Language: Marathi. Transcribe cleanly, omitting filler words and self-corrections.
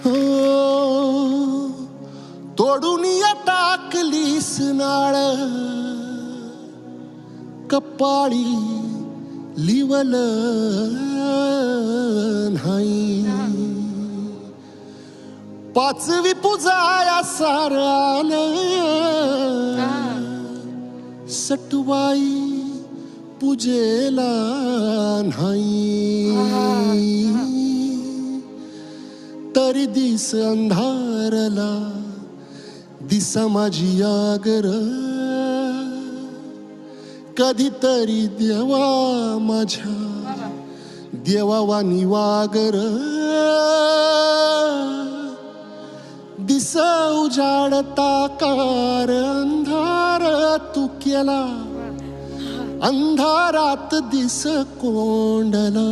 हो तोडून टाकलीस नाळ कपाळी लिवल नाही पाचवी पूजाया सारान सटवाई पूजेला नाही तरी दिस अंधारला दिसा माझी आगर कधीतरी देवा माझ्या देवावानी वागर दिस उजाडता कार अंधार तू केला अंधारात दिस कोंडला